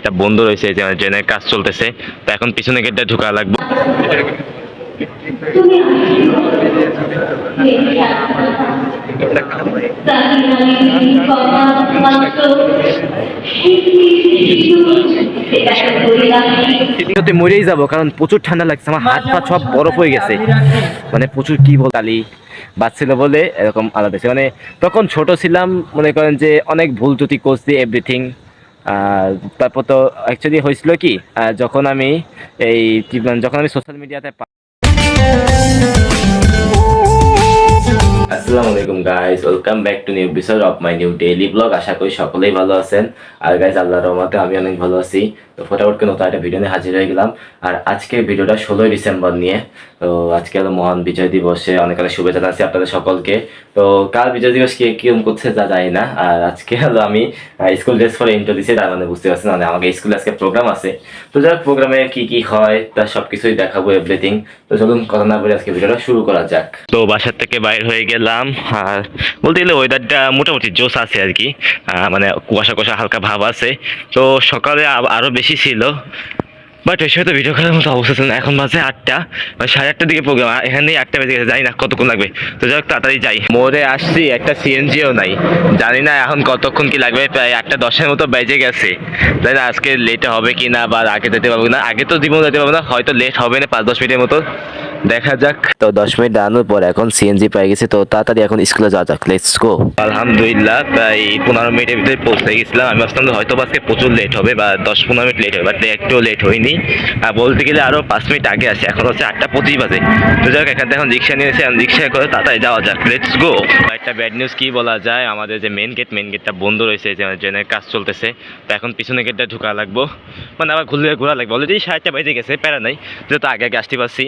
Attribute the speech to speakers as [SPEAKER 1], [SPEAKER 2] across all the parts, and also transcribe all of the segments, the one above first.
[SPEAKER 1] গেটটা বন্ধ রয়েছে, যে ট্রেনের কাজ চলতেছে। তো এখন পিছনে গেটটা ঢোকা লাগবে। মরেই যাবো, কারণ প্রচুর ঠান্ডা লাগছে, আমার হাত পা সব বরফ হয়ে গেছে, মানে প্রচুর কি বলি বাচ্ছিল বলে এরকম আলাদা। মানে তখন ছোট ছিলাম, মনে করেন যে অনেক ভুল ত্রুটি করছি এভরিথিং। তারপর তো অ্যাকচুয়ালি হয়েছিল কি, যখন আমি যখন আমি সোশ্যাল মিডিয়াতে আসসালামু আলাইকুম guys, welcome back to new episode of my new daily blog. আশা করি সকলেই ভালো আছেন। আর গাইস, আল্লাহর রহমতে আমি অনেক ভালো আছি। তো ফটাফট করে নতুন একটা ভিডিও নিয়ে হাজির হয়ে গেলাম। আর আজকে ভিডিওটা 16ই ডিসেম্বর নিয়ে। তো আজকে হলো মহান বিজয় দিবসে অনেক অনেক শুভেচ্ছা জানাচ্ছি আপনাদের সকলকে। তো কাল বিজয় দিবস কে কিরকম করছে তা জানি না। আর আজকে হলো আমি স্কুল ড্রেস পরে ইন্টার দিচ্ছি, তার মানে বুঝতে পারছেন, মানে আমাকে স্কুলে আজকে প্রোগ্রাম আছে। তো যাক, প্রোগ্রামে কি কি হয় তার সবকিছুই দেখাবো, এভরিথিং। তো চলুন কথা না বলে আজকে ভিডিওটা শুরু করা যাক। তো বাসার থেকে বাইর হয়ে গেলাম, আর বলতে গেলে ওয়েদারটা মোটামুটি জোস আছে আর কি। মানে কুয়াশা কুয়াশা হালকা ভাব আছে। তো সকালে আরো বেশি ছিল, বাট এর সাথে ভিডিও করার মতো অবস্থা ছিল না। এখন বাজে 8টা, মানে 8:30 দিকে প্রোগ্রাম, এখানে 8টা বেজে গেছে, জানি না কতক্ষণ লাগবে। তো যাই হোক, তাড়াতাড়ি যাই। মোড়ে আসছি, একটা সিএনজিও নাই, জানি না এখন কতক্ষণ কি লাগবে। প্রায় 8:10-এর মতো বেজে গেছে, জানি না আজকে লেট হবে কি না, বা আগে যেতে পারবো না। আগে তো জীবন যেতে পারবো না, হয়তো লেট হবে না 5-10 মিনিটের মতো, দেখা যাক। তো 10 মিনিট দাঁড়ানোর পর এখন সিএনজি পেয়ে গেছে, তো তাড়াতাড়ি এখন স্কুলে যাওয়া যাক, লেটস গো। আলহামদুলিল্লাহ প্রায় 15 মিনিটের ভিতরে পৌঁছে গেছিলাম। আমি ভাবছিলাম হয়তো আজকে প্রচুর লেট হবে, বা 10-15 মিনিট লেট হবে, বাট একটু লেট হয়নি। বলতে গেলে আরো 5 মিনিট আগে আসে, এখন হচ্ছে 8:25 বাজে। তো যাই হোক, এখান থেকে এখন রিক্সা নিয়েছে, রিক্সা করে তাড়াতাড়ি যাওয়া যাক, লেটস গো। একটা ব্যাড নিউজ কি বলা যায়, আমাদের যে মেন গেটটা বন্ধ রয়েছে, যে ট্রেনের কাজ চলতেছে। তো এখন পিছনে গেটটা ঢোকা লাগবো, মানে আবার ঘোরা লাগবে। অলরেডি 7টা বেজে গেছে, প্যারা নাই, যেহেতু আগে আগে আসতে পারছি।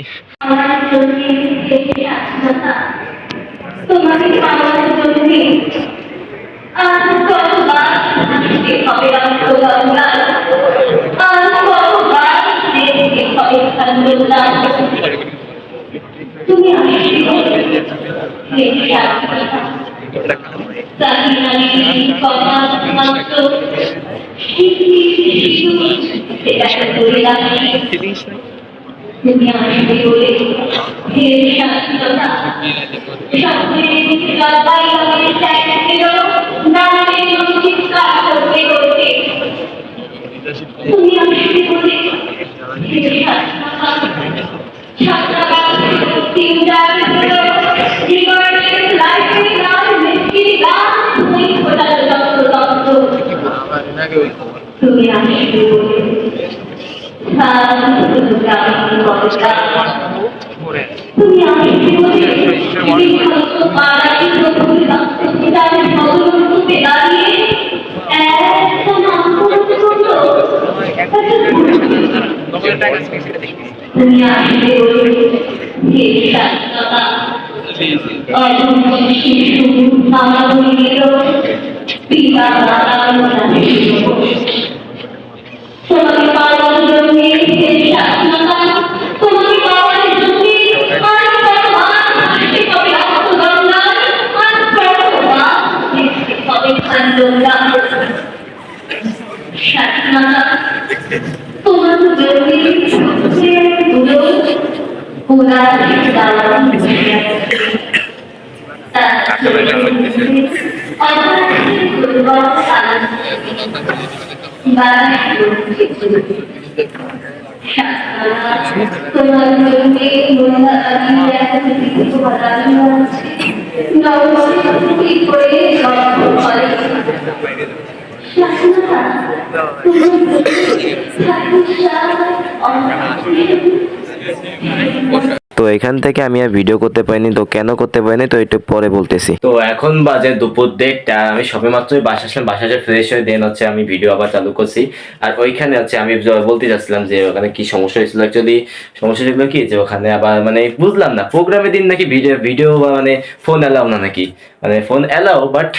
[SPEAKER 1] তো এখান থেকে আমি আর ভিডিও করতে পারিনি, তো কেন করতে পারিনি তো একটু পরে বলতেছি। তো এখন বাজে দুপুর 1:30, আমি সবে মাত্রই বাসা আসলাম, বাসায় ফ্রেশ হয়ে দেন হচ্ছে আমি ভিডিও আবার চালু করছি। আর ওইখানে হচ্ছে আমি বলতে যাচ্ছিলাম যে ওখানে কি সমস্যা হয়েছিল। অ্যাকচুয়ালি সমস্যা ছিল কি, যে ওখানে আবার মানে বুঝলাম না, প্রোগ্রামের দিন নাকি ভিডিও বা মানে ফোন অ্যালাউ না নাকি, মানে ফোন অ্যালাউ বাট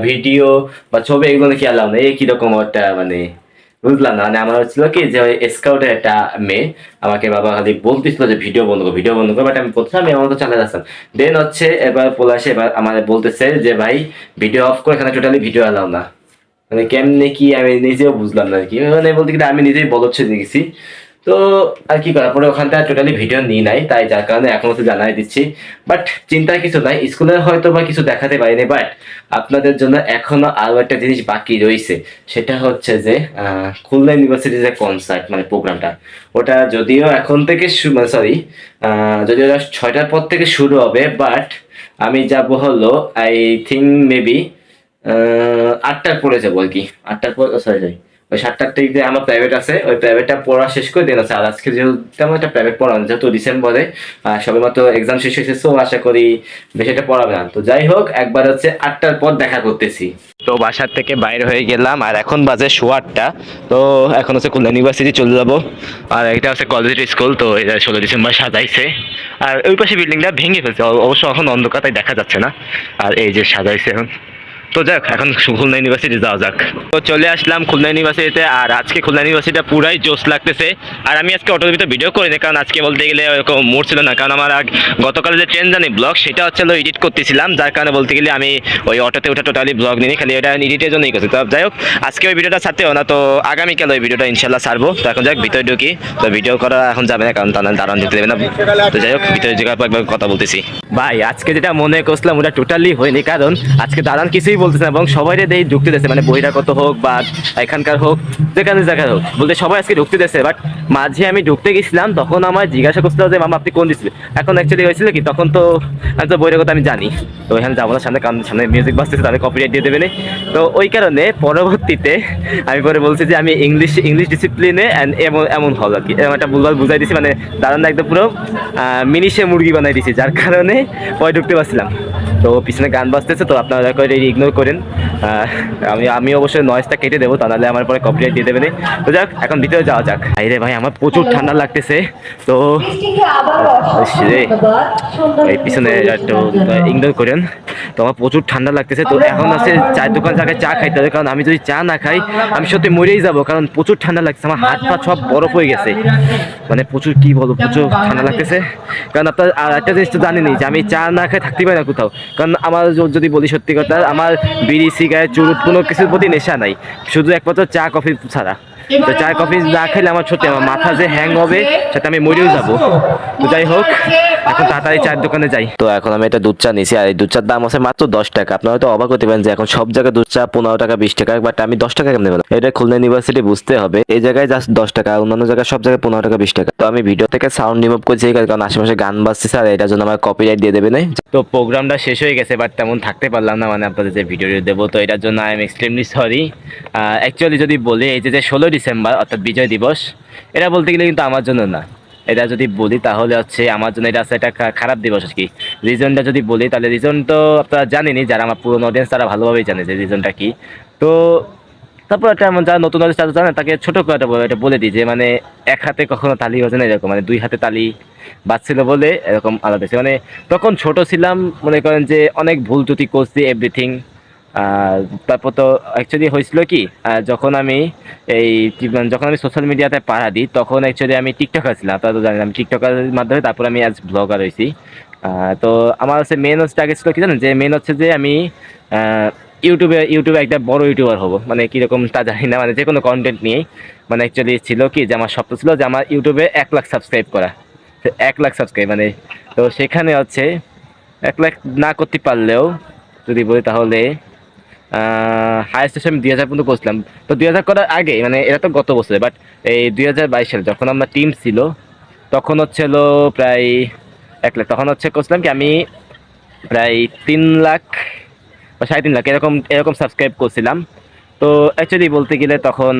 [SPEAKER 1] ভিডিও বা ছবি এগুলো নাকি অ্যালাউ না, এই কিরকম একটা মানে বুঝলাম না। মানে আমার হচ্ছিল কি, যে ওই স্কাউটের একটা মেয়ে আমাকে বাবা খালি বলতেছিল যে ভিডিও বন্ধ করো, বাট আমি প্রথমে আমি আমার তো চালিয়ে যাচ্ছিলাম। দেন হচ্ছে এবার পোলাশে এবার আমার বলতেছে যে ভাই ভিডিও অফ করে, এখানে টোটালি ভিডিও অ্যালাউ না। মানে কেমনে কি আমি নিজেও বুঝলাম না আর কি, মানে বলতে গেলে আমি নিজেই বলদ সেজে গেছি। তো আর কি করার পরে ওখান থেকে টোটালি ভিডিও নিই নাই, তাই যার কারণে এখন তো জানাই দিচ্ছি। বাট চিন্তার কিছু নাই, স্কুলে হয়তো বা কিছু দেখাতে পারিনি, বাট আপনাদের জন্য এখনো আরো একটা জিনিস বাকি রয়েছে। সেটা হচ্ছে যে খুলনা ইউনিভার্সিটির যে কনসার্ট মানে প্রোগ্রামটা, ওটা যদিও এখন থেকে মানে সরি, যদিও 6টার পর থেকে শুরু হবে, বাট আমি যাব হলো আই থিঙ্ক মেবি 8টার পরে যাবো আর কি। 8টার পর সরি সরি ওই 7টার থেকে আমার প্রাইভেট আছে, ওই প্রাইভেটটা পড়া শেষ করে দিন আছে। আর আজকে যেহেতু তেমন একটা প্রাইভেট পড়ানো, যেহেতু ডিসেম্বরে সবেমাত্র এক্সাম শেষ হয়েছে, সো আশা করি বেশি একটা পড়াবে না। তো যাই হোক, একবার হচ্ছে 8টার পর দেখা করতেছি। তো বাসার থেকে বাইরে হয়ে গেলাম, আর এখন বাজে 8:15। তো এখন হচ্ছে খুলনা ইউনিভার্সিটি চলে যাবো। আর এটা হচ্ছে কলেজ স্কুল, তো এটা 16 ডিসেম্বর সাজাইছে। আর ওই পাশে বিল্ডিংটা ভেঙে ফেলছে, অবশ্য এখন অন্ধকার তাই দেখা যাচ্ছে না। আর এই যে সাজাইছে এখন। তো যাক, এখন খুলনা ইউনিভার্সিটি যাওয়া যাক। তো চলে আসলাম খুলনা ইউনিভার্সিটিতে, আর আজকে খুলনা ইউনিভার্সিটিটা পুরাই জোস লাগতেছে। আর আমি আজকে অটোর ভিতরে ভিডিও করিনি, কারণ আজকে বলতে গেলে ওরকম মুড ছিল না, কারণ আমার গতকালে যে ট্রেন জার্নি ব্লগ সেটা হচ্ছে এডিট করতেছিলাম, যার কারণে বলতে গেলে আমি ওই অটোতে ওঠা টোটালি ব্লগ নিই, খালি ওটা এডিটের জন্যই করছি। তো যাই হোক, আজকে ওই ভিডিওটা ছাড়তেও না, তো আগামীকাল ওই ভিডিওটা ইনশাল্লাহ ছাড়বো। তো এখন যাক ভিতরে ঢুকি, তো ভিডিও করা এখন যাবে না, কারণ তারা দাঁড়ান দিতে দেবে না। তো যাই হোক, ভিতরে জায়গা একবার কথা বলতেছি। ভাই আজকে যেটা মনে করছিলাম ওটা টোটালি হয়নি, কারণ আজকে দাঁড়ান কিছুই বলতেছে না, এবং সবাই দিয়ে ঢুকতে দিচ্ছে, মানে বহিরাগত হোক বা এখানকার হোক, যেখানে জায়গায় হোক, বলতে সবাই আজকে ঢুকতে দিচ্ছে। বাট মাঝে আমি ঢুকতে গেছিলাম, তখন আমার জিজ্ঞাসা করছিল যে মামা আপনি কোন ডিসপ্লে। এখন অ্যাকচুয়ালি হয়েছিল কি, তখন তো আমি তো বহিরাগত আমি জানি, তো এখানে যাবো না সামনে, কারণ সামনে মিউজিক বাজতেছে, তাহলে কপিরাইট দিয়ে দেবে না। তো ওই কারণে পরবর্তীতে আমি পরে বলছি যে আমি ইংলিশ ডিসিপ্লিনে এমন এমন হল আর কি, এরকম একটা ভুলভাল বুঝাই দিছি, মানে দাঁড়ান একদম পুরো মিনিশে মুরগি বানাই দিছি, যার কারণে পরে ঢুকতে পারছিলাম। তো পিছনে গান বাজতেছে, তো আপনারা দয়া করে ইগনোর করেন। আমি অবশ্যই নয়েজটা কেটে দেবো, তাহলে আমার পরে কপিরাইট দিয়ে দেবেন। তো যাক, এখন ভিতরে যাওয়া যাক। আরে ভাই আমার প্রচুর ঠান্ডা লাগতেছে, তো এই পিছনে একটু ইগনোর করেন। তো আমার প্রচুর ঠান্ডা লাগতেছে, তো এখন আছে চায়ের দোকান জায়গায় চা খাইতে হবে, কারণ আমি যদি চা না খাই আমি সত্যি মরেই যাবো, কারণ প্রচুর ঠান্ডা লাগছে, আমার হাত পা সব বরফ হয়ে গেছে, মানে প্রচুর কি বলবো, প্রচুর ঠান্ডা লাগতেছে। কারণ আপনার আর একটা জিনিস তো জানেনি যে আমি চা না খাই থাকতে পারি না কোথাও, কারণ আমার যদি বলি সত্যি কথা, আমার বিড়ি সিগারেট চুরুট কোনো কিছুর প্রতি নেশা নাই, শুধু একমাত্র চা কফি ছাড়া। তো চা কফি না খেলে আমার সত্যি আমার মাথা যে হ্যাং হবে, সেটা আমি মরেও যাবো। তো যাই হোক, এখন তাড়াতাড়ি চায়ের দোকানে যাই। তো এখন আমি একটা দুধ চা নিয়েছি, আর এই দুধ চার দাম আছে মাত্র 10 টাকা। আপনারা হয়তো অবাক হতে পারেন যে এখন সব জায়গায় দুধ চা 15 টাকা 20 টাকা, বাট আমি 10 টাকা কেমন দেবো, এটা খুলনা ইউনিভার্সিটি বুঝতে হবে, এই জায়গায় জাস্ট 10 টাকা, অন্যান্য জায়গায় সব জায়গায় 15 টাকা 20 টাকা। তো আমি ভিডিও থেকে সাউন্ড রিমুভ করছি, কারণ আশেপাশে গান বাজতেছে, আর এটার জন্য আমার কপিরাইট দিয়ে দেবে না। তো প্রোগ্রামটা শেষ হয়ে গেছে, বাট তেমন থাকতে পারলাম না, মানে আপনাদের যে ভিডিও দেবো, তো এটার জন্য I am extremely sorry. Actually যদি বলি, এই যে 16 ডিসেম্বর অর্থাৎ বিজয় দিবস, এটা বলতে গেলে কিন্তু আমার জন্য না, এটা যদি বলি তাহলে হচ্ছে আমার জন্য এটা আছে একটা খারাপ দিবস আর কি। রিজনটা যদি বলি, তাহলে রিজন তো আপনারা জানেনই, যারা আমার পুরনো অডিয়েন্স তারা ভালোভাবেই জানে যে রিজনটা কি। তো তারপর একটা যারা নতুন অডিয়েন্স তারা জানে, তাকে ছোটো করে এটা বলে দিই যে মানে এক হাতে কখনো তালি হচ্ছে না এরকম, মানে 2 হাতে তালি বাজছিল বলে এরকম আলাদা ছিল। মানে তখন ছোট ছিলাম, মনে করেন যে অনেক ভুল ত্রুটি করছি এভরিথিং। তারপর তো অ্যাকচুয়ালি হয়েছিল কি, যখন আমি যখন আমি সোশ্যাল মিডিয়াতে পাড়া দিই, তখন অ্যাকচুয়ালি আমি টিকটকার ছিলাম, আপনারা তো জানেন আমি টিকটকার মাধ্যমে তারপর আমি আজ ব্লগার হয়েছি। তো আমার হচ্ছে মেন হচ্ছে আগে ছিল কি জানেন, যে মেন হচ্ছে যে আমি ইউটিউবে একটা বড় ইউটিউবার হব, মানে কীরকম তা জানি না, মানে যে কোনো কন্টেন্ট নিয়েই। মানে অ্যাকচুয়ালি ছিল কি, যে আমার স্বপ্ন ছিল যে আমার ইউটিউবে 1 লাখ সাবস্ক্রাইব করা, 1 লাখ সাবস্ক্রাইব মানে। তো সেখানে হচ্ছে 1 লাখ না করতে পারলেও যদি বলি তাহলে হায়েস্ট আমি 2000 পর্যন্ত করছিলাম। তো 2000 করার আগে, মানে এটা তো গত বছরে, বাট এই 2022 সালে যখন আমরা টিম ছিল, তখন হচ্ছিল প্রায় 1 লাখ, তখন হচ্ছে করছিলাম কি আমি প্রায় 3 লাখ বা 3.5 লাখ এরকম এরকম সাবস্ক্রাইব করছিলাম। তো অ্যাকচুয়ালি বলতে গেলে তখন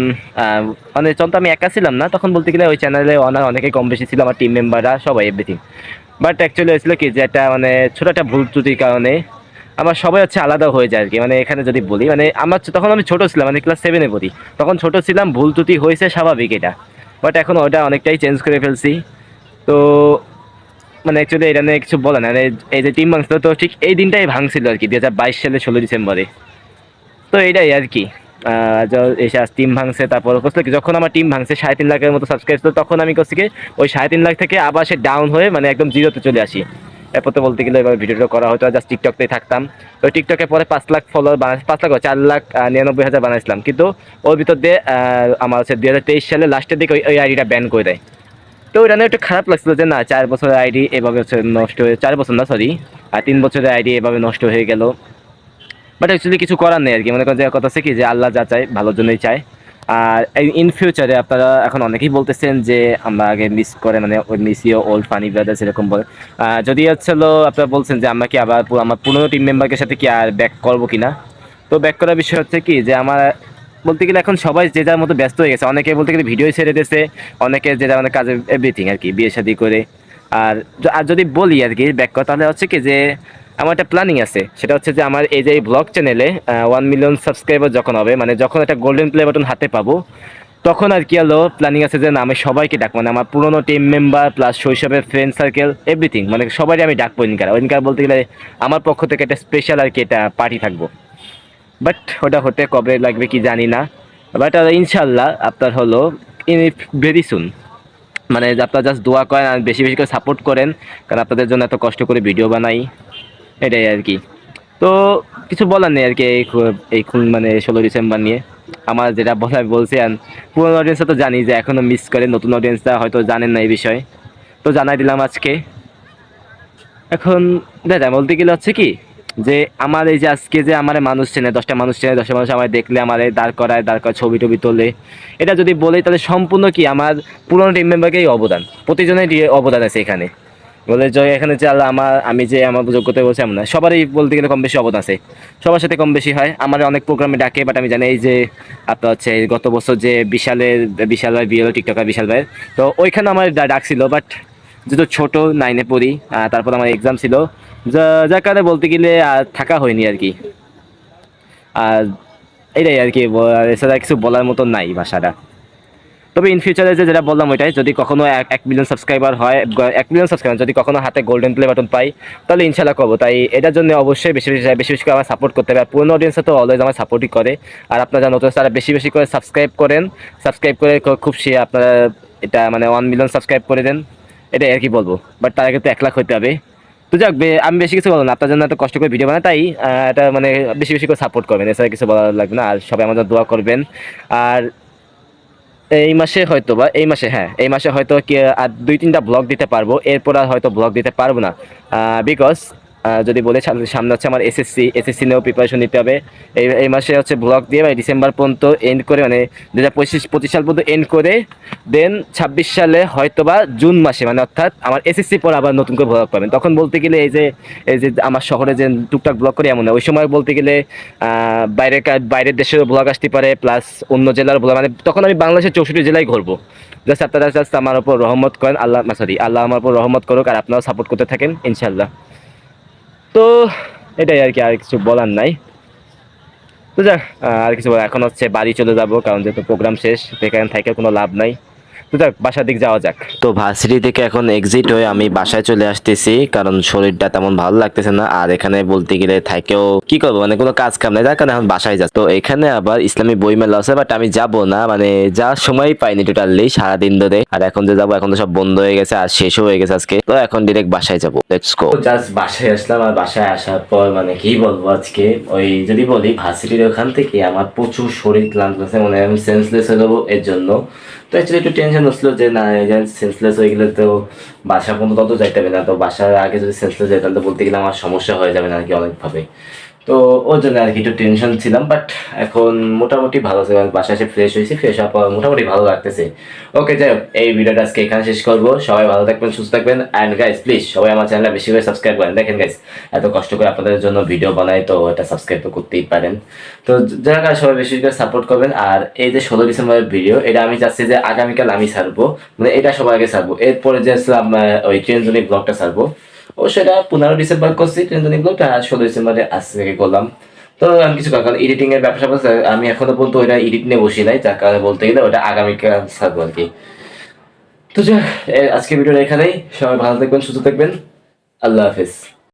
[SPEAKER 1] মানে তো আমি একা ছিলাম না, তখন বলতে গেলে ওই চ্যানেলে অনেকেই কম বেশি ছিল, আমার টিম মেম্বাররা সবাই এভরিথিং। বাট অ্যাকচুয়ালি হয়েছিল কি, যে একটা মানে ছোটো একটা ভুল ত্রুটির কারণে আমার সবাই হচ্ছে আলাদা হয়ে যায় আর কি। মানে এখানে যদি বলি, মানে আমার তখন আমি ছোটো ছিলাম, মানে ক্লাস 7-এ পড়ি, তখন ছোটো ছিলাম, ভুল ত্রুটি হয়েছে স্বাভাবিক এটা। বাট এখন ওটা অনেকটাই চেঞ্জ করে ফেলছি। তো মানে অ্যাকচুয়ালি এটা নিয়ে কিছু বলে না, এই যে টিম ভাঙছিল, তো ঠিক এই দিনটাই ভাঙছিল আর কি, 2022 সালে 16 ডিসেম্বরে। তো এইটাই আর কি, এসে আজ টিম ভাঙছে। তারপর করছিল কি, যখন আমার টিম ভাঙছে 3.5 লাখের মতো সাবস্ক্রাইব ছিল, তখন আমি করছি কি ওই 3.5 লাখ থেকে আবার সে ডাউন হয়ে মানে একদম জিরোতে চলে আসি। এরপর তো বলতে গেলে এবার ভিডিওটা করা হতো জাস্ট টিকটকতেই থাকতাম। তো টিকটকে পরে 5 লাখ ফলোয়ার 5 লাখ 4,99,000 বানাইছিলাম, কিন্তু ওর ভিতর দিয়ে আমার হচ্ছে 2023 সালে লাস্টের দিকে ওই আইডিটা ব্যান করে দেয়। তো ওইটা নিয়ে একটু খারাপ লাগছিল যে না 4 বছরের আইডি এভাবে হচ্ছে নষ্ট হয়ে, 4 বছর না সরি 3 বছরের আইডি এভাবে নষ্ট হয়ে গেল। বাট অ্যাকচুয়ালি কিছু করার নেই আর কি, মনে করেন যে কথা আছে কি যে আল্লাহ যা চায় ভালোর জন্যই চায়। আর ইন ফিউচারে আপনারা এখন অনেকেই বলতেছেন যে আমরা আগে মিস করে মানে miss you old funny brothers এরকম বলে, যদি হচ্ছে আপনারা বলছেন যে আমরা কি আবার আমার পুরোনো টিম মেম্বারকে সাথে কি আর ব্যাক করবো কিনা। তো ব্যাক করার বিষয় হচ্ছে কি যে আমার বলতে গেলে এখন সবাই যে যার মতো ব্যস্ত হয়ে গেছে, অনেকে বলতে গেলে ভিডিও ছেড়ে দিয়েছে, অনেকে যে যার মানে কাজে এভরিথিং আর কি, বিয়ে শাদী করে। আর আর যদি বলি আর কি ব্যাক করা, তাহলে হচ্ছে কি যে আমার একটা প্ল্যানিং আছে, সেটা হচ্ছে যে আমার এই যে এই ব্লগ চ্যানেলে 1 মিলিয়ন সাবস্ক্রাইবার যখন হবে, মানে যখন একটা গোল্ডেন প্লে বাটন হাতে পাবো, তখন আর কি হলো প্ল্যানিং আছে যে না আমি সবাইকে ডাক, মানে আমার পুরোনো টিম মেম্বার প্লাস শৈশবের ফ্রেন্ড সার্কেল এভরিথিং, মানে সবাই আমি ডাকবো ওইদিনকার বলতে গেলে আমার পক্ষ থেকে একটা স্পেশাল আর কি এটা পার্টি থাকবো। বাট ওটা হতে কবে লাগবে কি জানি না, বাট ইনশাল্লাহ আপনার হলো ইন ভেরি সুন। মানে আপনারা জাস্ট দোয়া করেন আর বেশি বেশি করে সাপোর্ট করেন, কারণ আপনাদের জন্য এত কষ্ট করে ভিডিও বানাই, এটাই আর কি। তো কিছু বলার নেই আর কি এই মানে 16 ডিসেম্বর নিয়ে আমার যেটা বলার বলছি। আর পুরোনো অডিয়েন্সরা তো জানি যে এখনও মিস করে, নতুন অডিয়েন্সরা হয়তো জানেন না এই বিষয়ে, তো জানাই দিলাম আজকে। এখন দাদা বলতে গেলে হচ্ছে কি যে আমার এই যে আজকে যে আমার মানুষ চেনে 10টা মানুষ চেনে, 10টা মানুষ আমার দেখলে আমার দাঁড় করায় ছবি টবি তোলে, এটা যদি বলি তাহলে সম্পূর্ণ কি আমার পুরোনো টিম মেম্বারকেই অবদান, প্রতিজনের অবদান আছে এখানে। বলে যে এখানে যে আল্লাহ আমি যে আমার যোগ্যতা বলছি এমন না, সবারই বলতে গেলে কম বেশি অবদান আছে, সবার সাথে কম বেশি হয়। আমার অনেক প্রোগ্রামে ডাকে, বাট আমি জানি এই যে আপনার হচ্ছে গত বছর যে বিশাল ভাই বিয়ে হলো টিকটকার বিশাল ভাই, তো ওইখানে আমার ডাকছিল, বাট যেহেতু ছোট 9-এ পড়ি, তারপর আমার এক্সাম ছিল, যার কারণে বলতে গেলে আর থাকা হয়নি আর কি। আর এটাই আর কি, এছাড়া কিছু বলার মতো নাই ভাষাটা। তবে ইন ফিউচারে যেটা বললাম ওইটাই, যদি কখনো 1 মিলিয়ন সাবস্ক্রাইবার হয়, 1 মিলিয়ন সাবস্ক্রাইবার যদি কখনো হাতে গোল্ডেন প্লে বাটন পাই, তাহলে ইনশাল্লাহ করবো। তাই এটার জন্য অবশ্যই বেশি বেশি করে আমার সাপোর্ট করতে হবে। আর পুরোনো অডিয়েন্সে তো অলওয়েজ আমার সাপোর্টই করে, আর আপনারা যারা নতুন তারা বেশি বেশি করে সাবস্ক্রাইব করেন, সাবস্ক্রাইব করে খুব আপনারা এটা মানে 1 মিলিয়ন সাবস্ক্রাইব করে দেন, এটাই আর কি বলবো। বাট তার আগে তো 1 লাখ হতে হবে। তো যাক আমি বেশি কিছু বলবো না, আপনার জন্য এত কষ্ট করে ভিডিও বানাই, তাই এটা মানে বেশি বেশি করে সাপোর্ট করবেন, এছাড়া কিছু বলা লাগবে না। আর সবাই আমাদের দোয়া করবেন। আর এই মাসে হয়তো বা এই মাসে হয়তো কি আর 2-3টা ব্লগ দিতে পারবো, এরপর আর হয়তো ব্লগ দিতে পারবো না, বিকজ যদি বলে সামনে হচ্ছে আমার এসএসসি নিয়েও প্রিপারেশন নিতে হবে। এই মাসে হচ্ছে ব্লগ দিয়ে মানে ডিসেম্বর পর্যন্ত এন্ড করে, মানে 2025 সাল পর্যন্ত এন্ড করে, দেন 26 সালে হয়তো বা জুন মাসে, মানে অর্থাৎ আমার এসএসসি পর আবার নতুন করে ব্লগ পাবেন। তখন বলতে গেলে এই যে আমার শহরে যে টুকটাক ব্লগ করি এমন না, ওই সময় বলতে গেলে বাইরের দেশের ব্লগ আসতে পারে, প্লাস অন্য জেলার ব্লগ, মানে তখন আমি বাংলাদেশের 64 জেলায় ঘুরবো। জাস্ট আপনারা জাস্ট আমার উপর রহমত করেন, আল্লাহ আমার উপর রহমত করুক, আর আপনারাও সাপোর্ট করতে থাকেন ইনশাল্লাহ। তো এটাই আর কি, আর কিছু বলার নাই। তো যাক আর কিছু এখন হচ্ছে বাড়ি চলে যাবো, কারণ যেহেতু প্রোগ্রাম শেষ, এখানে থেকে কোনো লাভ নাই। তো যাক বাসার দিক যাওয়া যাক। তো ভার্সিটি থেকে এখন এক্সিট হয়ে আমি বাসায় চলে আসতেছি, কারণ শরীরটা তেমন ভালো লাগতেছে না, আর এখানে বলতে গেলে থাকেও কি করবো, মানে কোনো কাজ কাম নাই, যার কারণে এখন বাসায় যাচ্ছে। তো এখানে আবার ইসলামী বই মেলা আছে, বাট আমি যাব না, মানে যাওয়ার সময় পাইনি টোটালি সারাদিন ধরে। আর এখন যে যাবো, এখন তো সব বন্ধ হয়ে গেছে আর শেষও হয়ে গেছে আজকে, তো এখন ডিরেক্ট বাসায় যাবো। Let's go. জাস্ট বাসায় আসলাম, আর বাসায় আসার পর মানে কি বলবো আজকে, ওই যদি বলি ভার্সিটির ওখান থেকে আমার প্রচুর শরীর ক্লান্ত আছে, মানে আমি সেন্সলেস হয়ে যাবো এর জন্য। তো অ্যাকচুয়ালি একটু টেনশন হচ্ছিল যে না সেন্সলেস হয়ে গেলে তো বাসা পর্যন্ত তত যাইতে হবে না, তো বাসার আগে যদি সেন্সলেস যেতাম তো বলতে গেলে আমার সমস্যা হয়ে যাবে না আর কি অনেকভাবে। তো ওর জন্য আর কি একটু টেনশন ছিলাম, বাট এখন মোটামুটি ভালো আছে, বাসায় এসে ফ্রেশ হয়েছি, ফ্রেশ হওয়ার পর মোটামুটি ভালো লাগতেছে। ওকে যাই হোক, এই ভিডিওটা আজকে এখানে শেষ করবো। সবাই ভালো থাকবেন, সুস্থ থাকবেন, অ্যান্ড গাইজ প্লিজ সবাই আমার চ্যানেলটা বেশি করে সাবস্ক্রাইব করেন। দেখেন গাইজ এত কষ্ট করে আপনাদের জন্য ভিডিও বানাই, তো এটা সাবস্ক্রাইব তো করতেই পারেন। তো যারা সবাই বেশি করে সাপোর্ট করবেন। আর এই যে 16 ডিসেম্বরের ভিডিও, এটা আমি চাচ্ছি যে আগামীকাল আমি ছাড়বো, মানে এটা সবার আগে ছাড়বো, এরপরে যে ওই ট্রেনজনি ব্লগটা ছাড়বো। ও সেটা 15 ডিসেম্বর করছি ট্রেনজনি ব্লগটা, আর 16 ডিসেম্বরে আজ থেকে করলাম। তো আমি কিছু কারণ এডিটিং এর ব্যবসা আমি এখনো পর্যন্ত ওইটা এডিট নিয়ে বসি নাই, যার কারণে বলতে গেলে ওটা আগামীকাল ছাড়বো আর কি। তো আজকে ভিডিওটা এখানেই, সবাই ভালো থাকবেন, সুস্থ থাকবেন, আল্লাহ হাফেজ।